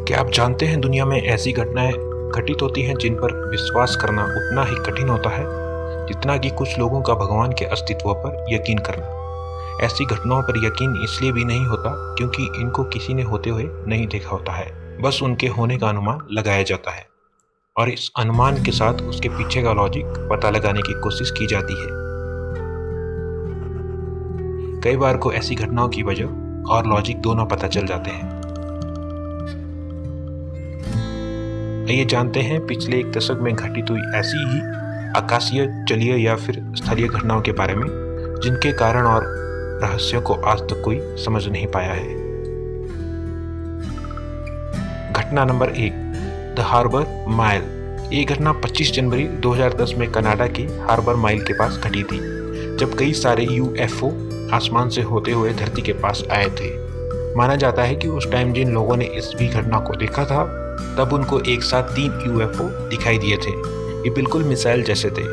क्या आप जानते हैं दुनिया में ऐसी घटनाएं घटित होती हैं जिन पर विश्वास करना उतना ही कठिन होता है जितना कि कुछ लोगों का भगवान के अस्तित्व पर यकीन करना। ऐसी घटनाओं पर यकीन इसलिए भी नहीं होता क्योंकि इनको किसी ने होते हुए नहीं देखा होता है, बस उनके होने का अनुमान लगाया जाता है और इस अनुमान के साथ उसके पीछे का लॉजिक पता लगाने की कोशिश की जाती है। कई बार को ऐसी घटनाओं की वजह और लॉजिक दोनों पता चल जाते हैं। आइए जानते हैं पिछले एक दशक में घटित हुई ऐसी ही आकाशीय, जलीय या फिर स्थलीय घटनाओं के बारे में जिनके कारण और रहस्यों को आज तक कोई समझ नहीं पाया है। घटना नंबर 1, द हार्बर माइल। ये घटना 25 जनवरी 2010 में कनाडा के हार्बर माइल के पास घटी थी, जब कई सारे यूएफओ आसमान से होते हुए धरती के पास आए थे। माना जाता है कि उस टाइम जिन लोगों ने इस भी घटना को देखा था तब उनको एक साथ 3 यूएफओ दिखाई दिए थे। ये बिल्कुल मिसाइल जैसे थे,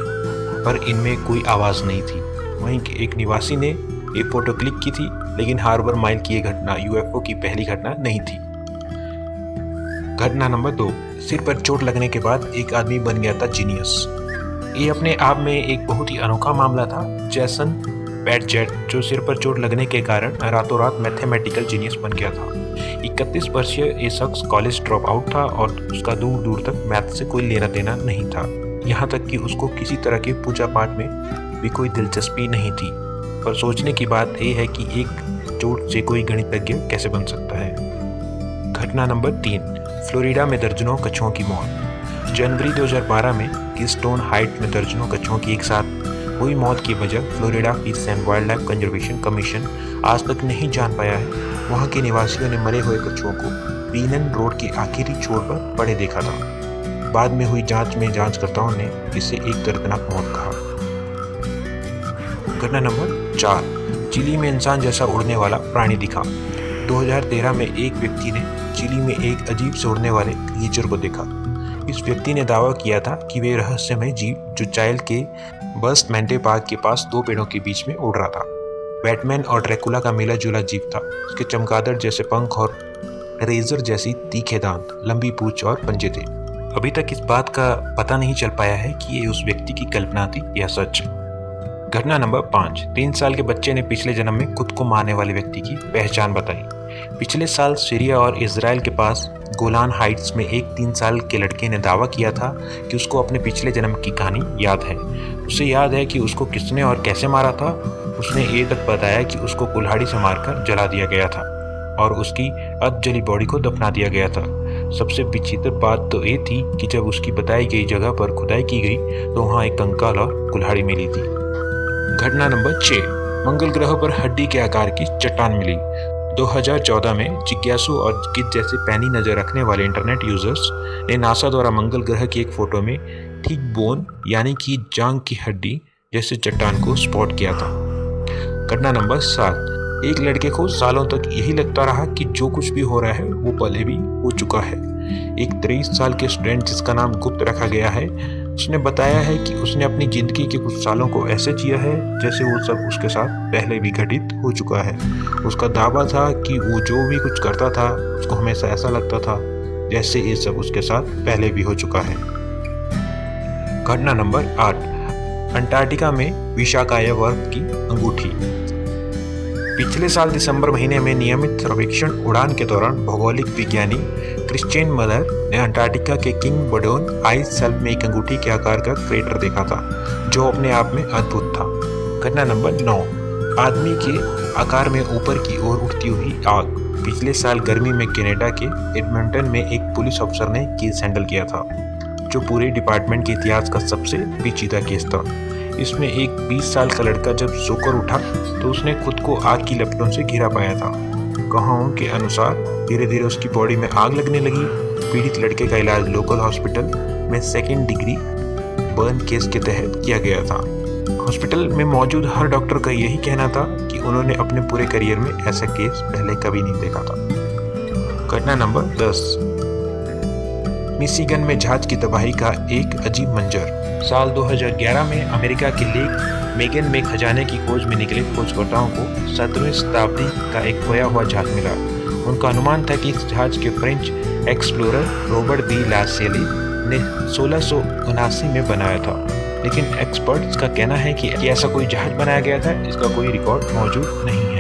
पर इनमें कोई आवाज़ नहीं थी। वहीं के एक निवासी ने ये फोटो क्लिक की थी, लेकिन हार्बर माइल की ये घटना यूएफओ की पहली घटना नहीं थी। घटना नंबर 2, सिर पर चोट लगने के बाद एक आदमी बन गया था जीनियस। ये अपने आप में एक बहुत ही अनोखा मामला था। जैसन पैडजेट, जो सिर पर चोट लगने के कारण रातों रात मैथमेटिकल जीनियस बन गया था। 31 वर्षीय ये शख्स कॉलेज ड्रॉप आउट था और उसका दूर दूर तक मैथ से कोई लेना देना नहीं था। यहाँ तक कि उसको किसी तरह के पूजा पाठ में भी कोई दिलचस्पी नहीं थी। पर सोचने की बात यह है कि एक चोट से कोई गणितज्ञ कैसे बन सकता है। घटना नंबर 3, फ्लोरिडा में दर्जनों कछुओं की मौत। जनवरी 2012 में कीस्टोन हाइट में दर्जनों कछुओं की एक साथ हुई मौत की वजह Florida peace and wildlife conservation commission आज तक नहीं जान पाया है। वहां के निवासियों ने मरे हुए कछुओं को पीनन रोड के आखिरी छोर पर पड़े देखा था। बाद में हुई जांच में जांचकर्ताओं ने इसे एक दर्दनाक मौत कहा। घटना नंबर 4, चिली में इंसान जैसा उड़ने वाला प्राणी दिखा। 2013 में एक व्यक्ति ने चिली में एक अजीब से उड़ने वाले क्रिएचर को देखा। इस व्यक्ति ने दावा किया था कि वे रहस्यमय जीव जो चाइल्ड के बस्ट मैंटे पार्क के पास 2 पेड़ों के बीच में उड़ रहा था। बैटमैन और ड्रैकुला का मिला जुला जीव था। उसके चमगादड़ जैसे पंख और रेजर जैसी तीखे दांत, लंबी पूंछ और पंजे थे। अभी तक इस बात का पता नहीं चल पाया है कि ये उस व्यक्ति की कल्पना थी या सच। घटना नंबर 5, 3 साल के बच्चे ने पिछले जन्म में खुद को मारने वाले व्यक्ति की पहचान बताई। पिछले साल सीरिया और इजराइल के पास गोलान हाइट्स में एक 3 साल के लड़के ने दावा किया था कि उसको अपने पिछले जन्म की कहानी याद है। उसे याद है कि उसको किसने और कैसे मारा था। उसने ये तक बताया कि उसको कुल्हाड़ी से मारकर जला दिया गया था और उसकी अधजली बॉडी को दफना दिया गया था। सबसे विचित्र बात तो ये थी कि जब उसकी बताई गई जगह पर खुदाई की गई तो वहाँ एक कंकाल और कुल्हाड़ी मिली थी। घटना नंबर 6, मंगल ग्रह पर हड्डी के आकार की चट्टान मिली। 2014 में जिज्ञासु और गिद्ध जैसे पैनी नजर रखने वाले इंटरनेट यूजर्स ने नासा द्वारा मंगल ग्रह की एक फोटो में ठीक बोन यानी कि जांग की हड्डी जैसे चट्टान को स्पॉट किया था। घटना नंबर 7, एक लड़के को सालों तक यही लगता रहा कि जो कुछ भी हो रहा है वो पहले भी हो चुका है। एक 23 साल के स्टूडेंट जिसका नाम गुप्त रखा गया है, उसने बताया है कि उसने अपनी जिंदगी के कुछ सालों को ऐसे जिया है जैसे वो सब उसके साथ पहले भी घटित हो चुका है। उसका दावा था कि वो जो भी कुछ करता था उसको हमेशा ऐसा लगता था जैसे ये सब उसके साथ पहले भी हो चुका है। घटना नंबर 8, अंटार्कटिका में विशाखाय वर्ग की अंगूठी। पिछले साल दिसंबर महीने में नियमित सर्वेक्षण उड़ान के दौरान भौगोलिक विज्ञानी क्रिश्चियन मलर ने अंटार्कटिका के किंग बडोन आइस शेल्फ में एक अंगूठी के आकार का क्रेटर देखा था, जो अपने आप में अद्भुत था। घटना नंबर 9, आदमी के आकार में ऊपर की ओर उठती हुई आग। पिछले साल गर्मी में कनाडा के एडमंटन में एक पुलिस अफसर ने केस हैंडल किया था, जो पूरे डिपार्टमेंट के इतिहास का सबसे पेचीदा केस था। इसमें एक 20 साल का लड़का जब सोकर उठा तो उसने खुद को आग की लपटों से घिरा पाया था। गवाहों के अनुसार धीरे धीरे उसकी बॉडी में आग लगने लगी। पीड़ित लड़के का इलाज लोकल हॉस्पिटल में 2nd डिग्री बर्न केस के तहत किया गया था। हॉस्पिटल में मौजूद हर डॉक्टर का यही कहना था कि उन्होंने अपने पूरे करियर में ऐसा केस पहले कभी नहीं देखा था। घटना नंबर 10, मिशिगन में जहाज की तबाही का एक अजीब मंजर। साल 2011 में अमेरिका के लेक मेगन में खजाने की खोज में निकले खोजकर्ताओं को 17वीं शताब्दी का एक खोया हुआ जहाज मिला। उनका अनुमान था कि इस जहाज के फ्रेंच एक्सप्लोरर रॉबर्ट डी ला सैल्ले ने 1679 में बनाया था, लेकिन एक्सपर्ट्स का कहना है कि ऐसा कोई जहाज बनाया गया था इसका कोई रिकॉर्ड मौजूद नहीं है।